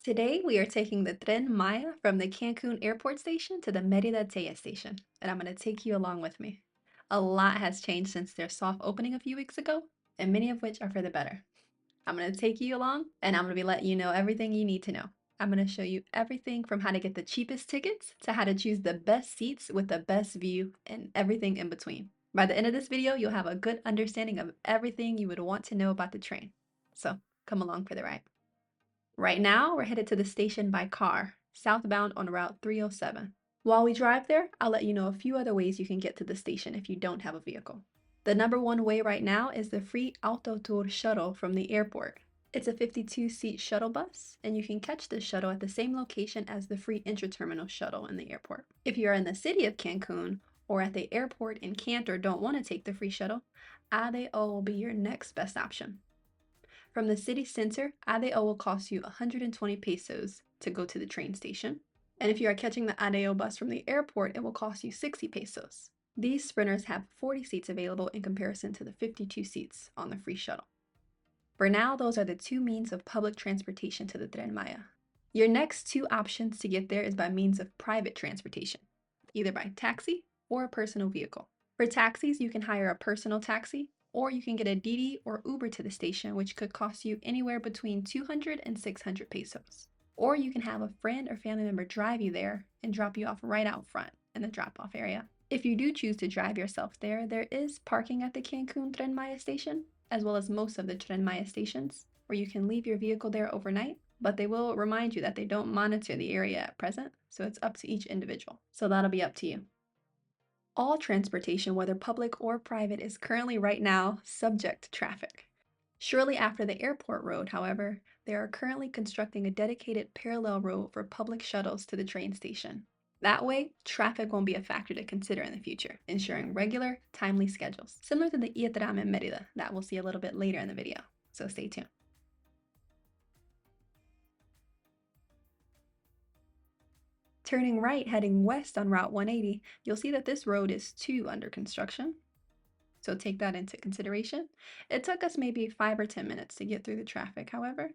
Today, we are taking the Tren Maya from the Cancun Airport Station to the Merida Teya Station, and I'm going to take you along with me. A lot has changed since their soft opening a few weeks ago, and many of which are for the better. I'm going to take you along, and I'm going to be letting you know everything you need to know. I'm going to show you everything from how to get the cheapest tickets to how to choose the best seats with the best view and everything in between. By the end of this video, you'll have a good understanding of everything you would want to know about the train. So, come along for the ride. Right now, we're headed to the station by car, southbound on Route 307. While we drive there, I'll let you know a few other ways you can get to the station if you don't have a vehicle. The number one way right now is the free ADO Shuttle from the airport. It's a 52-seat shuttle bus, and you can catch this shuttle at the same location as the free inter-terminal shuttle in the airport. If you're in the city of Cancun or at the airport and can't or don't want to take the free shuttle, ADO will be your next best option. From the city center, ADO will cost you 120 pesos to go to the train station. And if you are catching the ADO bus from the airport, it will cost you 60 pesos. These sprinters have 40 seats available in comparison to the 52 seats on the free shuttle. For now, those are the two means of public transportation to the Tren Maya. Your next two options to get there is by means of private transportation, either by taxi or a personal vehicle. For taxis, you can hire a personal taxi, or you can get a DiDi or Uber to the station, which could cost you anywhere between 200 and 600 pesos. Or you can have a friend or family member drive you there and drop you off right out front in the drop-off area. If you do choose to drive yourself there, there is parking at the Cancun Tren Maya station, as well as most of the Tren Maya stations, where you can leave your vehicle there overnight, but they will remind you that they don't monitor the area at present, so it's up to each individual. So that'll be up to you. All transportation, whether public or private, is currently right now subject to traffic. Shortly after the airport road, however, they are currently constructing a dedicated parallel road for public shuttles to the train station. That way, traffic won't be a factor to consider in the future, ensuring regular, timely schedules, similar to the IE Tram in Merida that we'll see a little bit later in the video, so stay tuned. Turning right, heading west on Route 180, you'll see that this road is too under construction. So take that into consideration. It took us maybe 5 or 10 minutes to get through the traffic, however.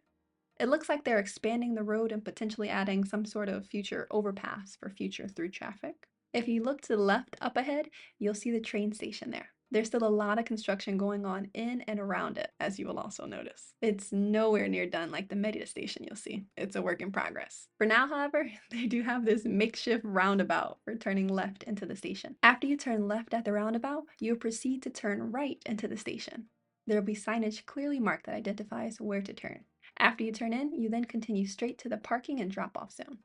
It looks like they're expanding the road and potentially adding some sort of future overpass for future through traffic. If you look to the left up ahead, you'll see the train station there. There's still a lot of construction going on in and around it, as you will also notice. It's nowhere near done like the Merida station you'll see. It's a work in progress. For now, however, they do have this makeshift roundabout for turning left into the station. After you turn left at the roundabout, you'll proceed to turn right into the station. There will be signage clearly marked that identifies where to turn. After you turn in, you then continue straight to the parking and drop-off zone.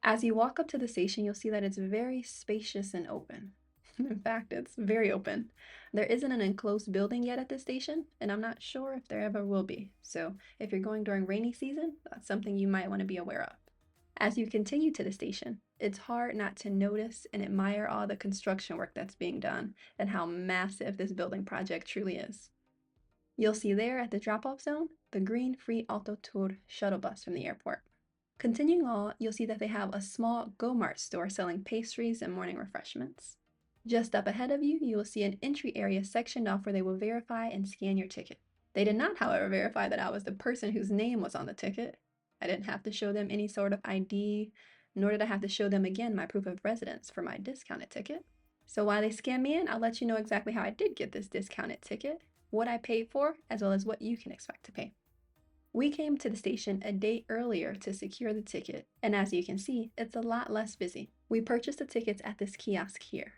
As you walk up to the station, you'll see that it's very spacious and open. In fact, it's very open. There isn't an enclosed building yet at this station, and I'm not sure if there ever will be. So if you're going during rainy season, that's something you might want to be aware of. As you continue to the station, it's hard not to notice and admire all the construction work that's being done and how massive this building project truly is. You'll see there at the drop-off zone, the green free ADO shuttle bus from the airport. Continuing on, you'll see that they have a small Go-Mart store selling pastries and morning refreshments. Just up ahead of you, you will see an entry area sectioned off where they will verify and scan your ticket. They did not, however, verify that I was the person whose name was on the ticket. I didn't have to show them any sort of ID, nor did I have to show them again my proof of residence for my discounted ticket. So while they scan me in, I'll let you know exactly how I did get this discounted ticket, what I paid for, as well as what you can expect to pay. We came to the station a day earlier to secure the ticket, and as you can see, it's a lot less busy. We purchased the tickets at this kiosk here.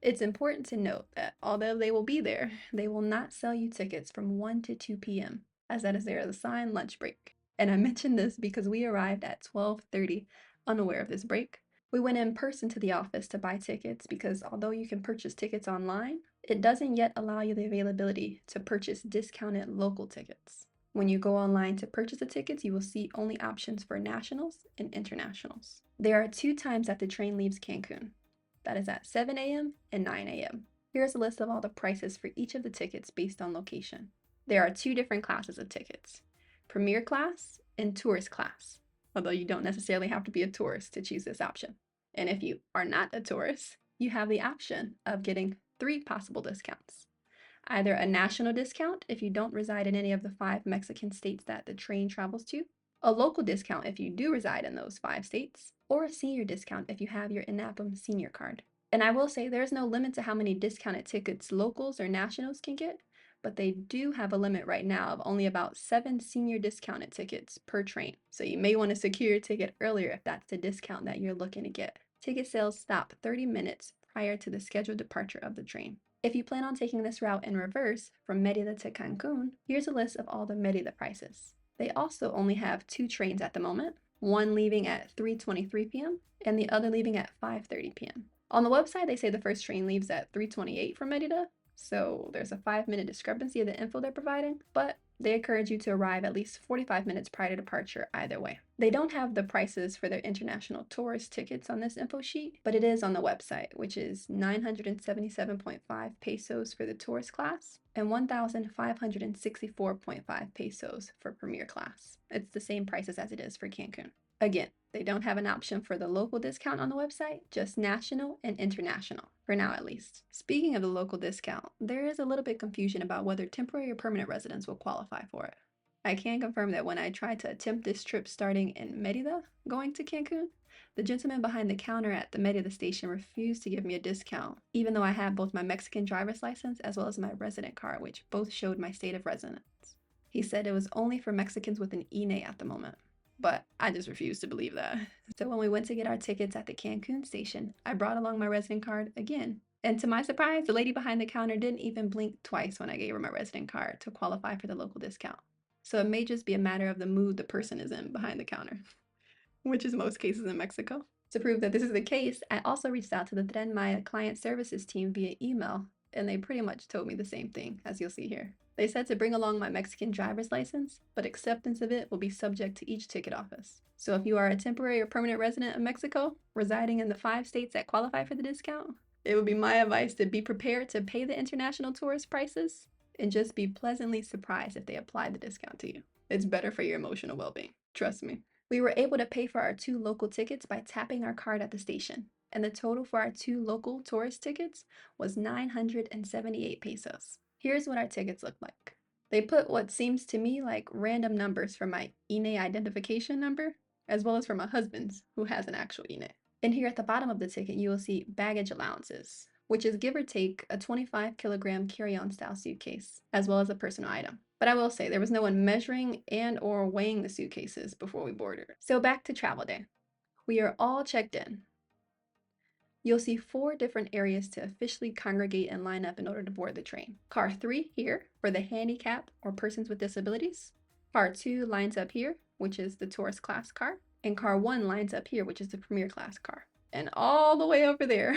It's important to note that although they will be there, they will not sell you tickets from 1 to 2 p.m., as that is their assigned lunch break. And I mention this because we arrived at 12:30, unaware of this break. We went in person to the office to buy tickets because although you can purchase tickets online, it doesn't yet allow you the availability to purchase discounted local tickets. When you go online to purchase the tickets, you will see only options for nationals and internationals. There are 2 times that the train leaves Cancun. That is at 7 a.m. and 9 a.m. Here's a list of all the prices for each of the tickets based on location. There are 2 different classes of tickets, Premier Class and Tourist Class, although you don't necessarily have to be a tourist to choose this option. And if you are not a tourist, you have the option of getting 3 possible discounts. Either a national discount if you don't reside in any of the 5 Mexican states that the train travels to, a local discount if you do reside in those 5 states, or a senior discount if you have your INAPM senior card. And I will say there's no limit to how many discounted tickets locals or nationals can get, but they do have a limit right now of only about 7 senior discounted tickets per train. So you may want to secure your ticket earlier if that's the discount that you're looking to get. Ticket sales stop 30 minutes prior to the scheduled departure of the train. If you plan on taking this route in reverse from Merida to Cancun, here's a list of all the Merida prices. They also only have 2 trains at the moment, one leaving at 3:23 p.m. and the other leaving at 5:30 p.m. On the website, they say the first train leaves at 3:28 from Merida, so there's a 5-minute discrepancy of the info they're providing, but they encourage you to arrive at least 45 minutes prior to departure either way. They don't have the prices for their international tourist tickets on this info sheet, but it is on the website, which is 977.5 pesos for the tourist class and 1,564.5 pesos for premier class. It's the same prices as it is for Cancun. Again, they don't have an option for the local discount on the website, just national and international, for now at least. Speaking of the local discount, there is a little bit confusion about whether temporary or permanent residents will qualify for it. I can confirm that when I tried to attempt this trip starting in Merida, going to Cancun, the gentleman behind the counter at the Merida station refused to give me a discount, even though I had both my Mexican driver's license as well as my resident card, which both showed my state of residence. He said it was only for Mexicans with an INE at the moment. But I just refused to believe that. So when we went to get our tickets at the Cancun station, I brought along my resident card again. And to my surprise, the lady behind the counter didn't even blink twice when I gave her my resident card to qualify for the local discount. So it may just be a matter of the mood the person is in behind the counter, which is most cases in Mexico. To prove that this is the case, I also reached out to the Tren Maya client services team via email, and they pretty much told me the same thing, as you'll see here. They said to bring along my Mexican driver's license, but acceptance of it will be subject to each ticket office. So if you are a temporary or permanent resident of Mexico, residing in the 5 states that qualify for the discount, it would be my advice to be prepared to pay the international tourist prices and just be pleasantly surprised if they apply the discount to you. It's better for your emotional well-being, trust me. We were able to pay for our 2 local tickets by tapping our card at the station, and the total for our 2 local tourist tickets was 978 pesos. Here's what our tickets look like. They put what seems to me like random numbers for my INE identification number, as well as for my husband's, who has an actual INE. And here at the bottom of the ticket, you will see baggage allowances, which is give or take a 25-kilogram carry-on style suitcase, as well as a personal item. But I will say there was no one measuring and or weighing the suitcases before we boarded. So back to travel day. We are all checked in. You'll see 4 different areas to officially congregate and line up in order to board the train. Car 3 here for the handicap or persons with disabilities. Car 2 lines up here, which is the tourist class car. And car 1 lines up here, which is the premier class car. And all the way over there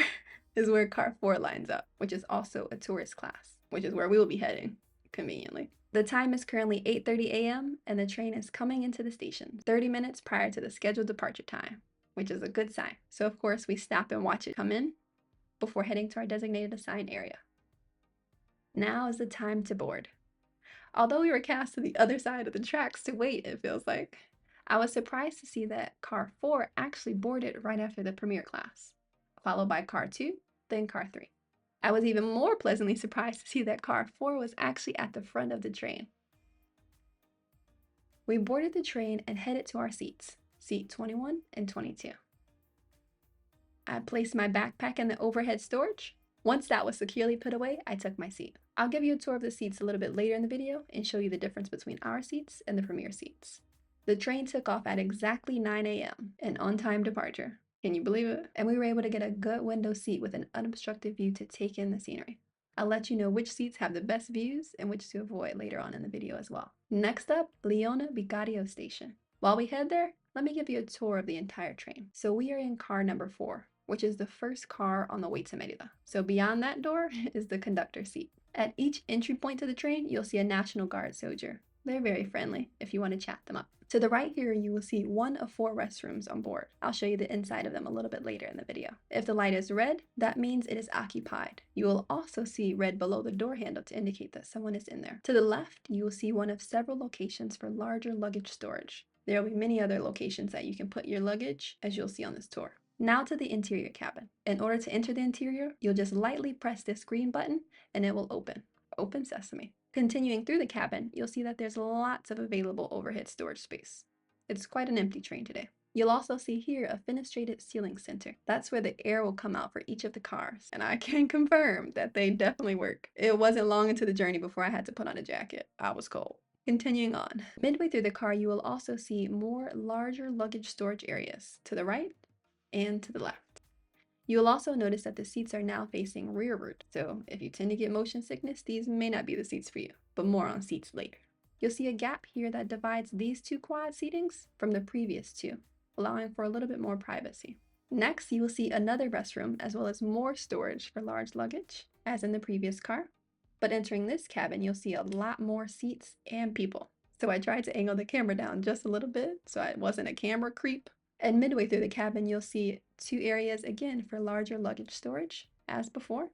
is where car 4 lines up, which is also a tourist class, which is where we will be heading, conveniently. The time is currently 8:30 a.m. and the train is coming into the station 30 minutes prior to the scheduled departure time, which is a good sign. So of course we stop and watch it come in before heading to our designated assigned area. Now is the time to board. Although we were cast to the other side of the tracks to wait, it feels like, I was surprised to see that car 4 actually boarded right after the premier class, followed by car 2, then car 3. I was even more pleasantly surprised to see that car 4 was actually at the front of the train. We boarded the train and headed to our seats, seat 21 and 22. I placed my backpack in the overhead storage. Once that was securely put away, I took my seat. I'll give you a tour of the seats a little bit later in the video and show you the difference between our seats and the premier seats. The train took off at exactly 9 a.m., an on-time departure. Can you believe it? And we were able to get a good window seat with an unobstructed view to take in the scenery. I'll let you know which seats have the best views and which to avoid later on in the video as well. Next up, Leona Vicario Station. While we head there, let me give you a tour of the entire train. So we are in car number 4, which is the first car on the way to Merida. So beyond that door is the conductor's seat. At each entry point to the train, you'll see a National Guard soldier. They're very friendly if you want to chat them up. To the right here, you will see 1 of 4 restrooms on board. I'll show you the inside of them a little bit later in the video. If the light is red, that means it is occupied. You will also see red below the door handle to indicate that someone is in there. To the left, you will see one of several locations for larger luggage storage. There will be many other locations that you can put your luggage, as you'll see on this tour. Now to the interior cabin. In order to enter the interior, you'll just lightly press this green button and it will open. Open sesame. Continuing through the cabin, you'll see that there's lots of available overhead storage space. It's quite an empty train today. You'll also see here a fenestrated ceiling center. That's where the air will come out for each of the cars, and I can confirm that they definitely work. It wasn't long into the journey before I had to put on a jacket. I was cold. Continuing on. Midway through the car, you will also see more larger luggage storage areas to the right and to the left. You'll also notice that the seats are now facing rearward, so if you tend to get motion sickness, these may not be the seats for you, but more on seats later. You'll see a gap here that divides these two quad seatings from the previous two, allowing for a little bit more privacy. Next, you will see another restroom as well as more storage for large luggage, as in the previous car. But entering this cabin, you'll see a lot more seats and people. So I tried to angle the camera down just a little bit so I wasn't a camera creep. And midway through the cabin, you'll see two areas again for larger luggage storage, as before.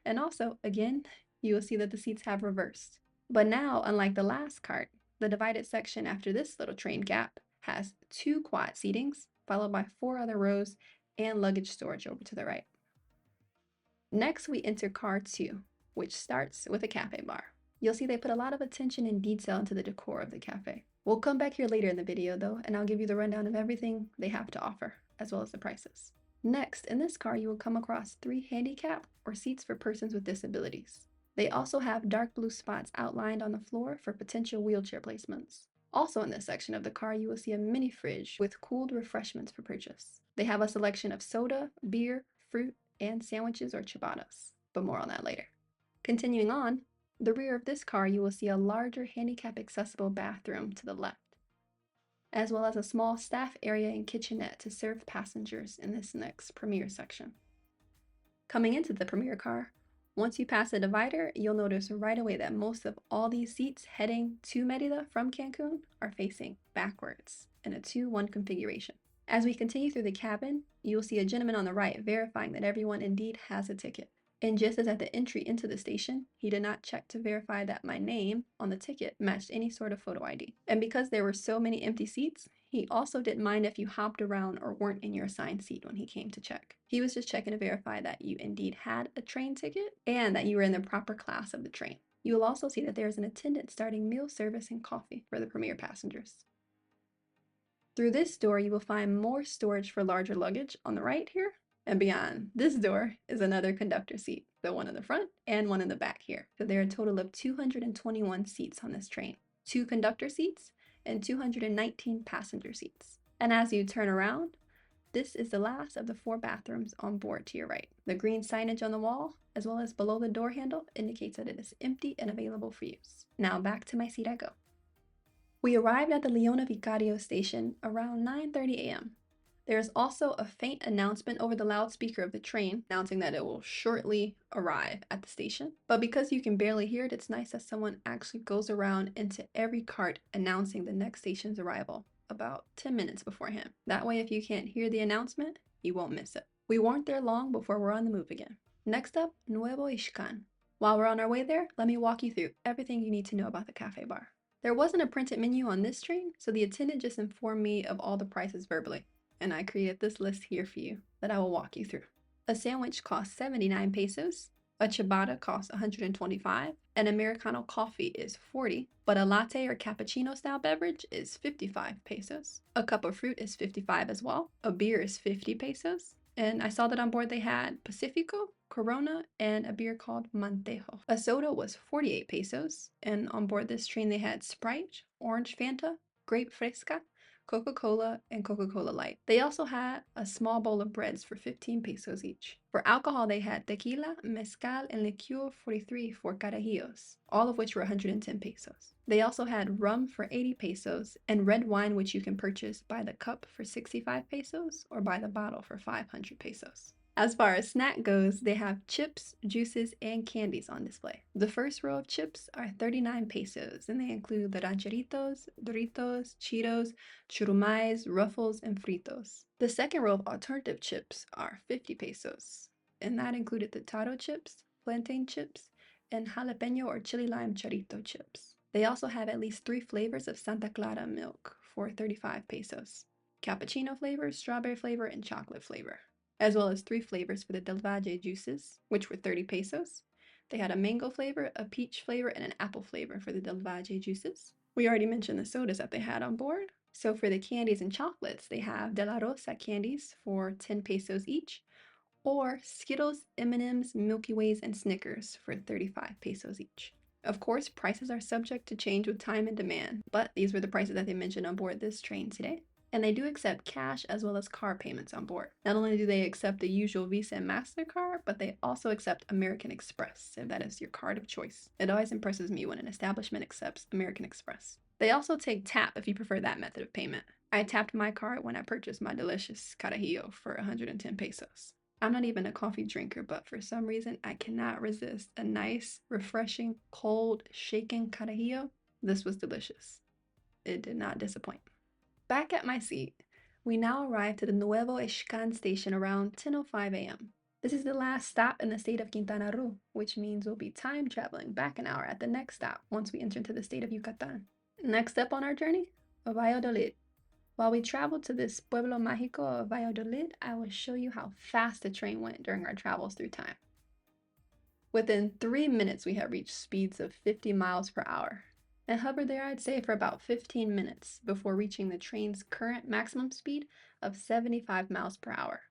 And also, again, you will see that the seats have reversed. But now, unlike the last cart, the divided section after this little train gap has two quad seatings, followed by 4 other rows and luggage storage over to the right. Next, we enter car 2, which starts with a cafe bar. You'll see they put a lot of attention and detail into the decor of the cafe. We'll come back here later in the video though, and I'll give you the rundown of everything they have to offer, as well as the prices. Next, in this car, you will come across 3 handicap or seats for persons with disabilities. They also have dark blue spots outlined on the floor for potential wheelchair placements. Also in this section of the car, you will see a mini fridge with cooled refreshments for purchase. They have a selection of soda, beer, fruit, and sandwiches or ciabattas, but more on that later. Continuing on, the rear of this car, you will see a larger handicap accessible bathroom to the left, as well as a small staff area and kitchenette to serve passengers in this next Premier section. Coming into the Premier car, once you pass the divider, you'll notice right away that most of all these seats heading to Merida from Cancun are facing backwards in a 2-1 configuration. As we continue through the cabin, you'll see a gentleman on the right verifying that everyone indeed has a ticket. And just as at the entry into the station, he did not check to verify that my name on the ticket matched any sort of photo ID. And because there were so many empty seats, he also didn't mind if you hopped around or weren't in your assigned seat when he came to check. He was just checking to verify that you indeed had a train ticket and that you were in the proper class of the train. You will also see that there is an attendant starting meal service and coffee for the Premier passengers. Through this door, you will find more storage for larger luggage on the right here. And beyond this door is another conductor seat, the one in the front and one in the back here. So there are a total of 221 seats on this train, 2 conductor seats and 219 passenger seats. And as you turn around, this is the last of the 4 bathrooms on board to your right. The green signage on the wall, as well as below the door handle, indicates that it is empty and available for use. Now back to my seat I go. We arrived at the Leona Vicario station around 9:30 a.m. There is also a faint announcement over the loudspeaker of the train announcing that it will shortly arrive at the station. But because you can barely hear it, it's nice that someone actually goes around into every cart announcing the next station's arrival about 10 minutes beforehand. That way, if you can't hear the announcement, you won't miss it. We weren't there long before we're on the move again. Next up, Nuevo Xcán. While we're on our way there, let me walk you through everything you need to know about the cafe bar. There wasn't a printed menu on this train, so the attendant just informed me of all the prices verbally. And I created this list here for you that I will walk you through. A sandwich costs 79 pesos, a ciabatta costs 125, an Americano coffee is 40, but a latte or cappuccino style beverage is 55 pesos. A cup of fruit is 55 as well. A beer is 50 pesos. And I saw that on board they had Pacifico, Corona, and a beer called Mantejo. A soda was 48 pesos, and on board this train they had Sprite, Orange Fanta, Grape Fresca, Coca-Cola, and Coca-Cola Light. They also had a small bowl of breads for 15 pesos each. For alcohol, they had tequila, mezcal, and liqueur 43 for carajillos, all of which were 110 pesos. They also had rum for 80 pesos and red wine, which you can purchase by the cup for 65 pesos or by the bottle for 500 pesos. As far as snack goes, they have chips, juices, and candies on display. The first row of chips are 39 pesos, and they include the rancheritos, Doritos, Cheetos, churumais, Ruffles, and Fritos. The second row of alternative chips are 50 pesos, and that included the taro chips, plantain chips, and jalapeno or chili lime chorito chips. They also have at least 3 flavors of Santa Clara milk for 35 pesos. Cappuccino flavor, strawberry flavor, and chocolate flavor, as well as 3 flavors for the Del Valle juices, which were 30 pesos. They had a mango flavor, a peach flavor, and an apple flavor for the Del Valle juices. We already mentioned the sodas that they had on board, So for the candies and chocolates, they have De La Rosa candies for 10 pesos each, or Skittles, M&Ms, Milky Ways, and Snickers for 35 pesos each. Of course, prices are subject to change with time and demand, but these were the prices that they mentioned on board this train today. And they do accept cash as well as card payments on board. Not only do they accept the usual Visa and MasterCard, but they also accept American Express, if that is your card of choice. It always impresses me when an establishment accepts American Express. They also take tap if you prefer that method of payment. I tapped my card when I purchased my delicious carajillo for 110 pesos. I'm not even a coffee drinker, but for some reason, I cannot resist a nice, refreshing, cold, shaken carajillo. This was delicious. It did not disappoint. Back at my seat, we now arrived at the Nuevo Xcán station around 10:05 a.m. This is the last stop in the state of Quintana Roo, which means we'll be time traveling back an hour at the next stop once we enter into the state of Yucatan. Next up on our journey, Valladolid. While we traveled to this Pueblo Mágico of Valladolid, I will show you how fast the train went during our travels through time. Within 3 minutes, we had reached speeds of 50 miles per hour and hovered there, I'd say, for about 15 minutes before reaching the train's current maximum speed of 75 miles per hour.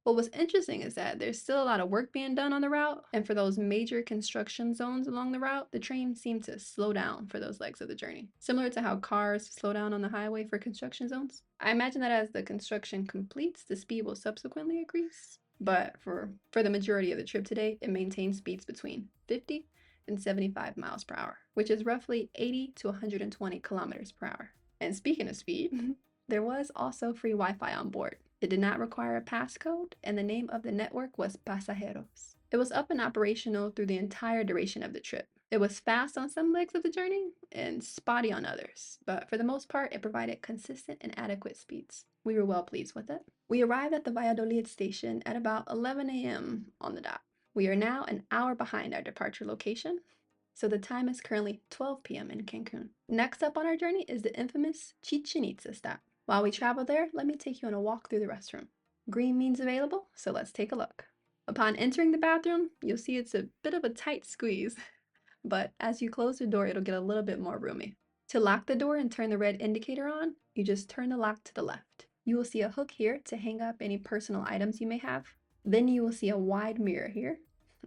What was interesting is that there's still a lot of work being done on the route, and for those major construction zones along the route, the train seemed to slow down for those legs of the journey. Similar to how cars slow down on the highway for construction zones. I imagine that as the construction completes, the speed will subsequently increase. But for the majority of the trip today, it maintained speeds between 50 and 75 miles per hour, which is roughly 80 to 120 kilometers per hour. And speaking of speed, there was also free Wi-Fi on board. It did not require a passcode, and the name of the network was Pasajeros. It was up and operational through the entire duration of the trip. It was fast on some legs of the journey and spotty on others, but for the most part, it provided consistent and adequate speeds. We were well pleased with it. We arrived at the Valladolid station at about 11 a.m. on the dot. We are now an hour behind our departure location, so the time is currently 12 p.m. in Cancun. Next up on our journey is the infamous Chichen Itzá stop. While we travel there, let me take you on a walk through the restroom. Green means available, so let's take a look. Upon entering the bathroom, you'll see it's a bit of a tight squeeze, but as you close the door, it'll get a little bit more roomy. To lock the door and turn the red indicator on, you just turn the lock to the left. You will see a hook here to hang up any personal items you may have. Then you will see a wide mirror here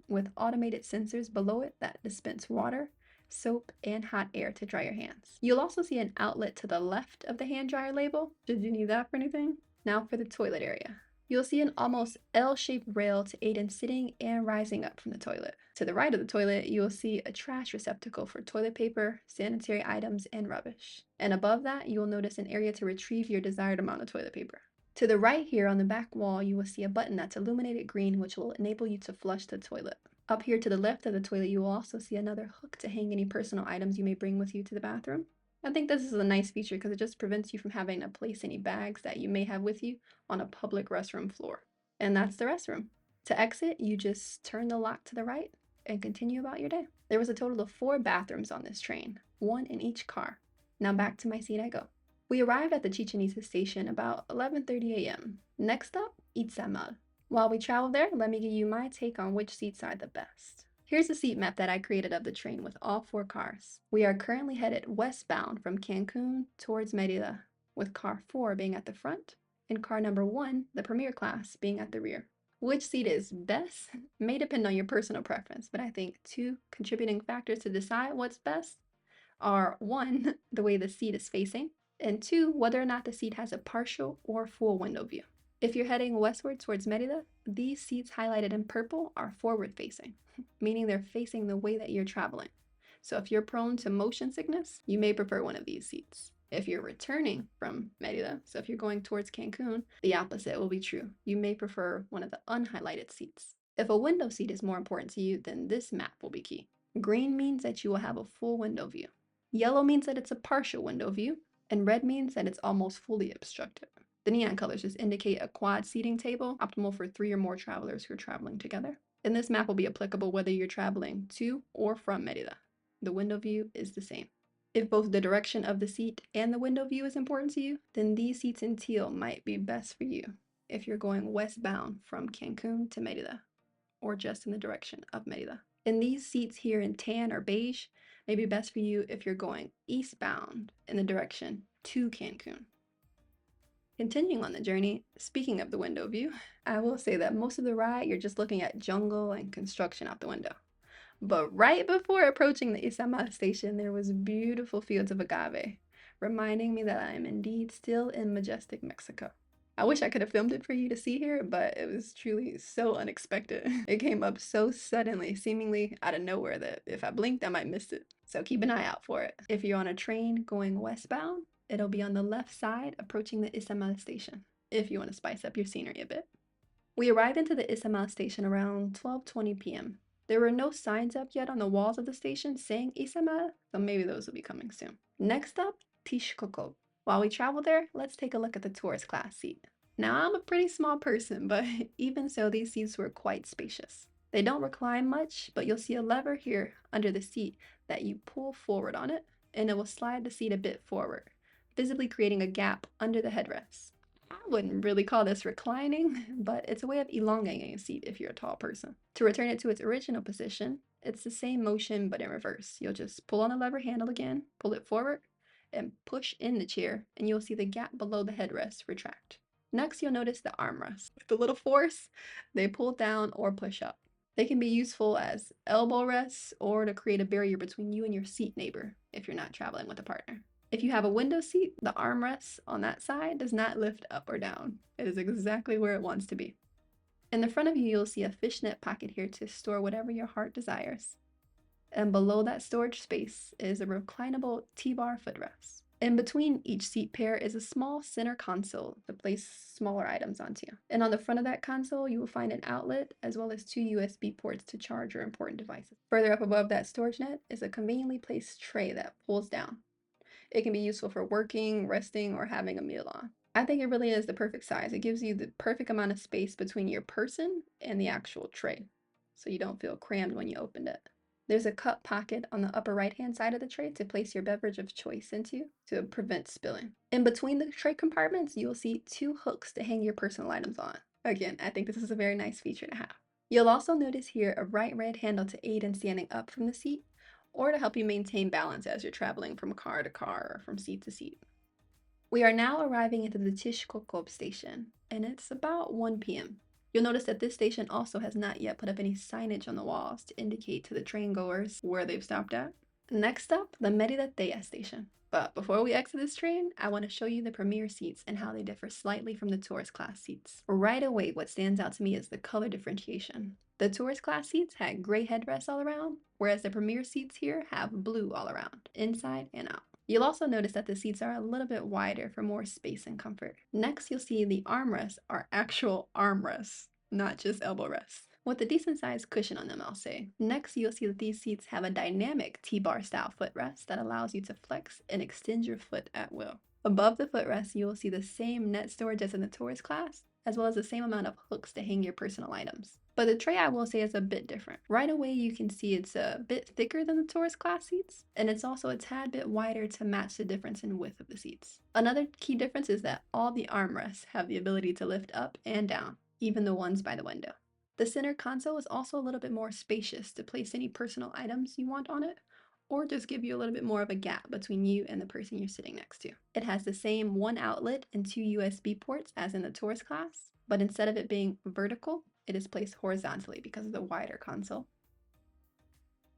with automated sensors below it that dispense water, soap, and hot air to dry your hands. You'll also see an outlet to the left of the hand dryer label, should you need that for anything. Now for the toilet area. You'll see an almost L-shaped rail to aid in sitting and rising up from the toilet. To the right of the toilet, you will see a trash receptacle for toilet paper, sanitary items, and rubbish. And above that, you will notice an area to retrieve your desired amount of toilet paper. To the right here on the back wall, you will see a button that's illuminated green, which will enable you to flush the toilet. Up here to the left of the toilet, you will also see another hook to hang any personal items you may bring with you to the bathroom. I think this is a nice feature because it just prevents you from having to place any bags that you may have with you on a public restroom floor. And that's the restroom. To exit, you just turn the lock to the right and continue about your day. There was a total of 4 bathrooms on this train, 1 in each car. Now back to my seat I go. We arrived at the Chichen Itzá station about 11:30 a.m. Next up, Izamal. While we travel there, let me give you my take on which seats are the best. Here's a seat map that I created of the train with all 4 cars. We are currently headed westbound from Cancun towards Merida, with car 4 being at the front, and car number 1, the premier class, being at the rear. Which seat is best may depend on your personal preference, but I think 2 contributing factors to decide what's best are 1, the way the seat is facing, and 2, whether or not the seat has a partial or full window view. If you're heading westward towards Merida, these seats highlighted in purple are forward facing, meaning they're facing the way that you're traveling. So if you're prone to motion sickness, you may prefer one of these seats. If you're returning from Merida, so if you're going towards Cancun, the opposite will be true. You may prefer one of the unhighlighted seats. If a window seat is more important to you, then this map will be key. Green means that you will have a full window view. Yellow means that it's a partial window view, and red means that it's almost fully obstructed. The neon colors just indicate a quad seating table, optimal for 3 or more travelers who are traveling together. And this map will be applicable whether you're traveling to or from Merida. The window view is the same. If both the direction of the seat and the window view is important to you, then these seats in teal might be best for you if you're going westbound from Cancun to Merida, or just in the direction of Merida. And these seats here in tan or beige may be best for you if you're going eastbound in the direction to Cancun. Continuing on the journey, speaking of the window view, I will say that most of the ride you're just looking at jungle and construction out the window. But right before approaching the Izamal station, there was beautiful fields of agave, reminding me that I am indeed still in majestic Mexico. I wish I could have filmed it for you to see here, but it was truly so unexpected. It came up so suddenly, seemingly out of nowhere, that if I blinked, I might miss it. So keep an eye out for it. If you're on a train going westbound, it'll be on the left side approaching the Izamal station, if you want to spice up your scenery a bit. We arrived into the Izamal station around 12:20 p.m. There were no signs up yet on the walls of the station saying Izamal, so maybe those will be coming soon. Next up, Tixkokob. While we travel there, let's take a look at the tourist class seat. Now, I'm a pretty small person, but even so, these seats were quite spacious. They don't recline much, but you'll see a lever here under the seat that you pull forward on it, and it will slide the seat a bit forward, visibly creating a gap under the headrest. I wouldn't really call this reclining, but it's a way of elongating a seat if you're a tall person. To return it to its original position, it's the same motion but in reverse. You'll just pull on the lever handle again, pull it forward, and push in the chair, and you'll see the gap below the headrest retract. Next, you'll notice the armrests. With a little force, they pull down or push up. They can be useful as elbow rests or to create a barrier between you and your seat neighbor if you're not traveling with a partner. If you have a window seat, the armrest on that side does not lift up or down. It is exactly where it wants to be. In the front of you, you'll see a fishnet pocket here to store whatever your heart desires. And below that storage space is a reclinable T-bar footrest. In between each seat pair is a small center console to place smaller items onto. And on the front of that console, you will find an outlet as well as 2 USB ports to charge your important devices. Further up above that storage net is a conveniently placed tray that pulls down. It can be useful for working, resting, or having a meal on. I think it really is the perfect size. It gives you the perfect amount of space between your person and the actual tray, so you don't feel crammed when you opened it. There's a cup pocket on the upper right-hand side of the tray to place your beverage of choice into to prevent spilling. In between the tray compartments, you'll see 2 hooks to hang your personal items on. Again, I think this is a very nice feature to have. You'll also notice here a bright red handle to aid in standing up from the seat, or to help you maintain balance as you're traveling from car to car or from seat to seat. We are now arriving into the Tixkokob station, and it's about 1 p.m. You'll notice that this station also has not yet put up any signage on the walls to indicate to the train goers where they've stopped at. Next up, the Merida Teya station. But before we exit this train, I want to show you the premier seats and how they differ slightly from the tourist class seats. Right away, what stands out to me is the color differentiation. The tourist class seats had gray headrests all around, whereas the premier seats here have blue all around, inside and out. You'll also notice that the seats are a little bit wider for more space and comfort. Next, you'll see the armrests are actual armrests, not just elbow rests, with a decent sized cushion on them, I'll say. Next, you'll see that these seats have a dynamic T-bar style footrest that allows you to flex and extend your foot at will. Above the footrest, you will see the same net storage as in the tourist class, as well as the same amount of hooks to hang your personal items. But the tray, I will say, is a bit different. Right away, you can see it's a bit thicker than the tourist class seats, and it's also a tad bit wider to match the difference in width of the seats. Another key difference is that all the armrests have the ability to lift up and down, even the ones by the window. The center console is also a little bit more spacious to place any personal items you want on it, or just give you a little bit more of a gap between you and the person you're sitting next to. It has the same 1 outlet and 2 USB ports as in the tourist class, but instead of it being vertical, it is placed horizontally because of the wider console.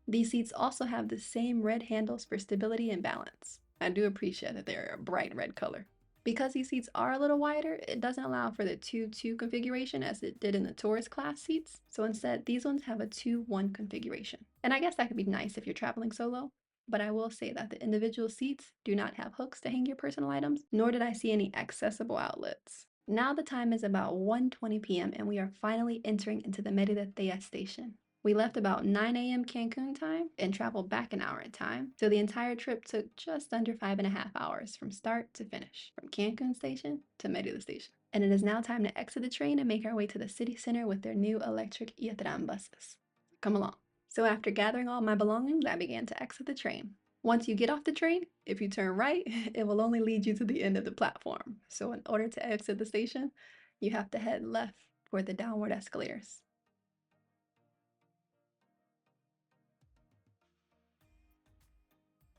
These seats also have the same red handles for stability and balance. I do appreciate that they're a bright red color. Because these seats are a little wider, it doesn't allow for the 2-2 configuration as it did in the tourist class seats. So instead, these ones have a 2-1 configuration. And I guess that could be nice if you're traveling solo, but I will say that the individual seats do not have hooks to hang your personal items, nor did I see any accessible outlets. Now the time is about 1:20 p.m. and we are finally entering into the Merida Teya station. We left about 9 a.m. Cancun time and traveled back an hour in time, so the entire trip took just under 5.5 hours from start to finish, from Cancun station to Merida station. And it is now time to exit the train and make our way to the city center with their new electric IE Tram buses. Come along. So after gathering all my belongings, I began to exit the train. Once you get off the train, if you turn right, it will only lead you to the end of the platform. So in order to exit the station, you have to head left toward the downward escalators.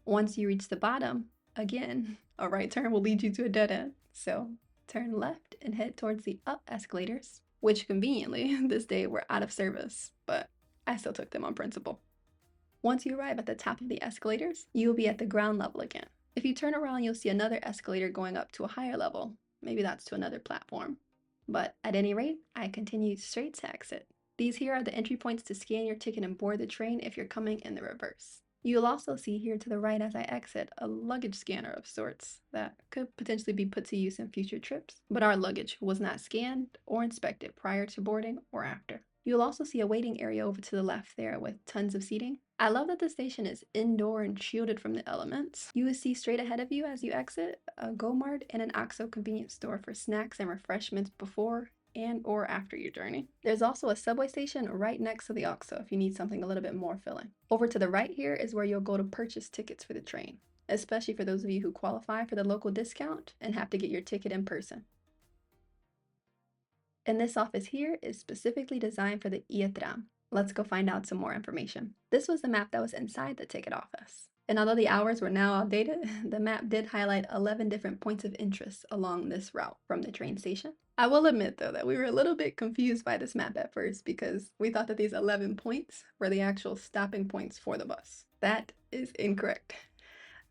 Once you reach the bottom, Again, a right turn will lead you to a dead end, so turn left and head towards the up escalators, which conveniently this day were out of service, but I still took them on principle. Once you arrive at the top of the escalators, you will be at the ground level again. If you turn around, you'll see another escalator going up to a higher level. Maybe that's to another platform. But at any rate, I continued straight to exit. These here are the entry points to scan your ticket and board the train if you're coming in the reverse. You'll also see here to the right as I exit a luggage scanner of sorts that could potentially be put to use in future trips, but our luggage was not scanned or inspected prior to boarding or after. You'll also see a waiting area over to the left there with tons of seating. I love that the station is indoor and shielded from the elements. You will see straight ahead of you as you exit a GoMart and an OXXO convenience store for snacks and refreshments before and or after your journey. There's also a subway station right next to the OXXO if you need something a little bit more filling. Over to the right here is where you'll go to purchase tickets for the train, especially for those of you who qualify for the local discount and have to get your ticket in person. And this office here is specifically designed for the IE Tram. Let's go find out some more information. This was the map that was inside the ticket office. And although the hours were now outdated, the map did highlight 11 different points of interest along this route from the train station. I will admit though that we were a little bit confused by this map at first because we thought that these 11 points were the actual stopping points for the bus. That is incorrect.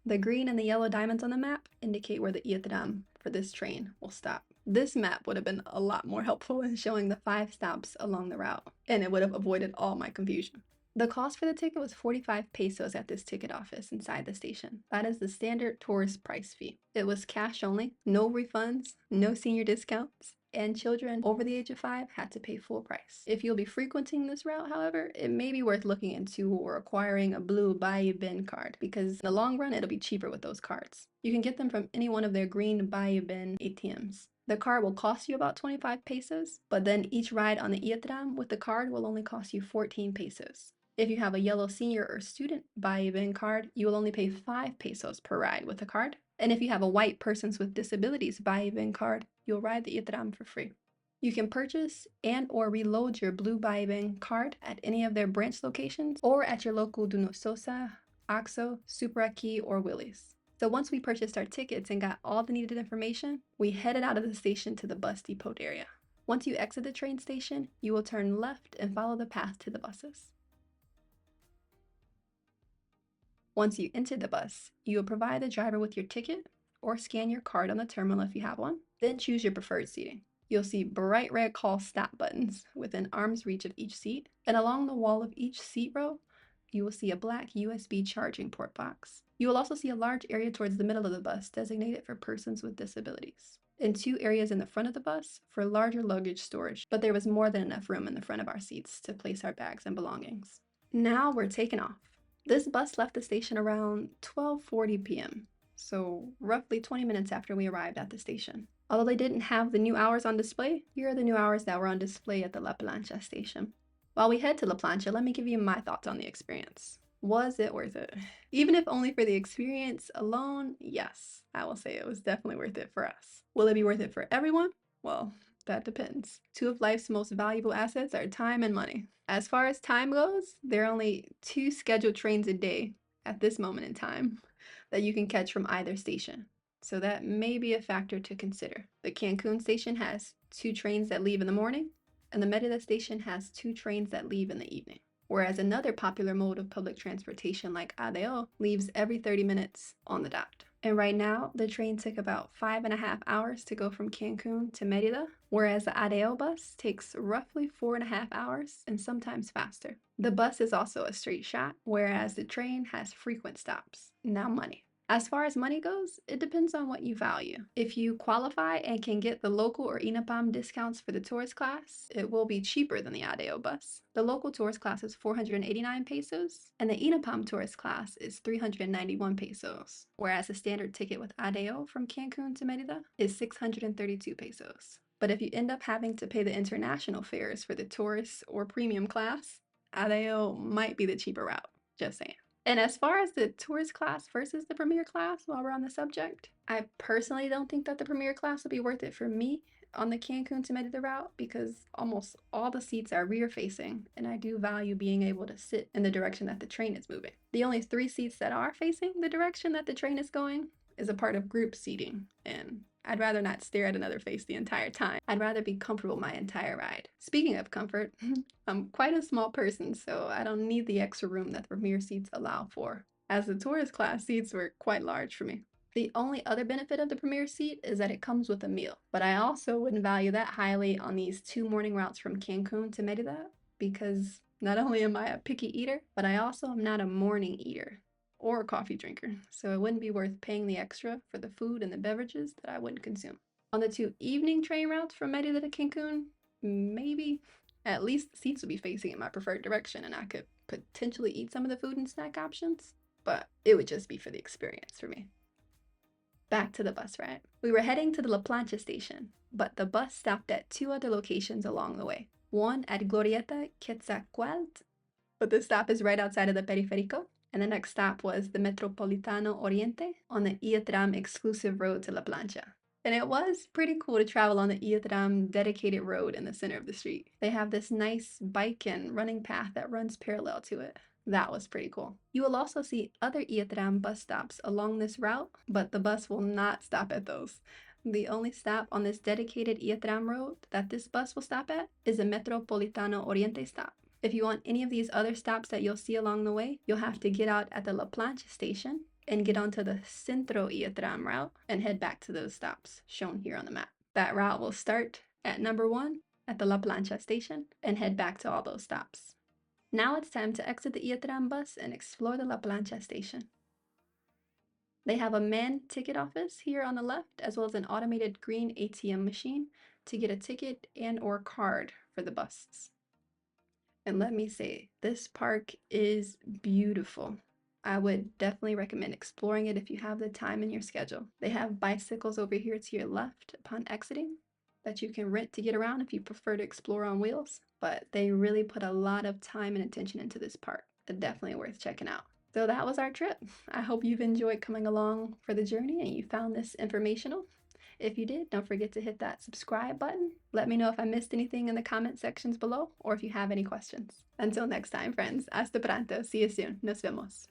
The green and the yellow diamonds on the map indicate where the IE Tram for this train will stop. This map would have been a lot more helpful in showing the 5 stops along the route, and it would have avoided all my confusion. The cost for the ticket was 45 pesos at this ticket office inside the station. That is the standard tourist price fee. It was cash only, no refunds, no senior discounts, and children over the age of 5 had to pay full price. If you'll be frequenting this route, however, it may be worth looking into or acquiring a blue Bayou Bin card because in the long run, it'll be cheaper with those cards. You can get them from any one of their green Bayou Bin ATMs. The card will cost you about 25 pesos, but then each ride on the IE Tram with the card will only cost you 14 pesos. If you have a yellow senior or student Bayou Bin card, you will only pay 5 pesos per ride with the card. And if you have a white persons with disabilities Bayou Bin card, you'll ride the IE Tram for free. You can purchase and or reload your blue Bayou Bin card at any of their branch locations or at your local Dunososa, OXXO, Superaki, or Willys. So once we purchased our tickets and got all the needed information, we headed out of the station to the bus depot area. Once you exit the train station, you will turn left and follow the path to the buses. Once you enter the bus, you will provide the driver with your ticket or scan your card on the terminal if you have one, then choose your preferred seating. You'll see bright red call stop buttons within arm's reach of each seat, and along the wall of each seat row, you will see a black USB charging port box. You will also see a large area towards the middle of the bus designated for persons with disabilities, and 2 areas in the front of the bus for larger luggage storage, but there was more than enough room in the front of our seats to place our bags and belongings. Now we're taking off. This bus left the station around 12:40 p.m., so roughly 20 minutes after we arrived at the station. Although they didn't have the new hours on display, here are the new hours that were on display at the La Plancha station. While we head to La Plancha, let me give you my thoughts on the experience. Was it worth it? Even if only for the experience alone, yes, I will say it was definitely worth it for us. Will it be worth it for everyone? Well, that depends. 2 of life's most valuable assets are time and money. As far as time goes, there are only 2 scheduled trains a day at this moment in time that you can catch from either station. So that may be a factor to consider. The Cancun station has 2 trains that leave in the morning, and the Merida station has 2 trains that leave in the evening. Whereas another popular mode of public transportation like ADO leaves every 30 minutes on the dot. And right now, the train took about 5.5 hours to go from Cancun to Merida, whereas the ADO bus takes roughly 4.5 hours and sometimes faster. The bus is also a straight shot, whereas the train has frequent stops. Now money. As far as money goes, it depends on what you value. If you qualify and can get the local or INAPAM discounts for the tourist class, it will be cheaper than the ADO bus. The local tourist class is 489 pesos, and the INAPAM tourist class is 391 pesos, whereas a standard ticket with ADO from Cancun to Merida is 632 pesos. But if you end up having to pay the international fares for the tourist or premium class, ADO might be the cheaper route, just saying. And as far as the tourist class versus the premier class, while we're on the subject, I personally don't think that the premier class will be worth it for me on the Cancun to Merida route because almost all the seats are rear facing, and I do value being able to sit in the direction that the train is moving. The only 3 seats that are facing the direction that the train is going is a part of group seating, and I'd rather not stare at another face the entire time. I'd rather be comfortable my entire ride. Speaking of comfort, I'm quite a small person, so I don't need the extra room that the premier seats allow for, as the tourist class seats were quite large for me. The only other benefit of the premier seat is that it comes with a meal, but I also wouldn't value that highly on these 2 morning routes from Cancun to Merida, because not only am I a picky eater, but I also am not a morning eater or a coffee drinker, so it wouldn't be worth paying the extra for the food and the beverages that I wouldn't consume. On the 2 evening train routes from Merida to Cancun, maybe. At least the seats would be facing in my preferred direction and I could potentially eat some of the food and snack options, but it would just be for the experience for me. Back to the bus ride. We were heading to the La Plancha station, but the bus stopped at 2 other locations along the way. One at Glorieta Quetzalcoatl, but this stop is right outside of the Periférico, and the next stop was the Metropolitano Oriente on the IE Tram exclusive road to La Plancha. And it was pretty cool to travel on the IE Tram dedicated road in the center of the street. They have this nice bike and running path that runs parallel to it. That was pretty cool. You will also see other IE Tram bus stops along this route, but the bus will not stop at those. The only stop on this dedicated IE Tram road that this bus will stop at is the Metropolitano Oriente stop. If you want any of these other stops that you'll see along the way, you'll have to get out at the La Plancha station and get onto the Centro IE Tram route and head back to those stops shown here on the map. That route will start at number 1 at the La Plancha station and head back to all those stops. Now it's time to exit the IE Tram bus and explore the La Plancha station. They have a manned ticket office here on the left, as well as an automated green ATM machine to get a ticket and or card for the buses. And let me say, this park is beautiful. I would definitely recommend exploring it if you have the time in your schedule. They have bicycles over here to your left upon exiting that you can rent to get around if you prefer to explore on wheels, but they really put a lot of time and attention into this park. Definitely worth checking out. So that was our trip. I hope you've enjoyed coming along for the journey and you found this informational. If you did, don't forget to hit that subscribe button. Let me know if I missed anything in the comment sections below or if you have any questions. Until next time, friends. Hasta pronto. See you soon. Nos vemos.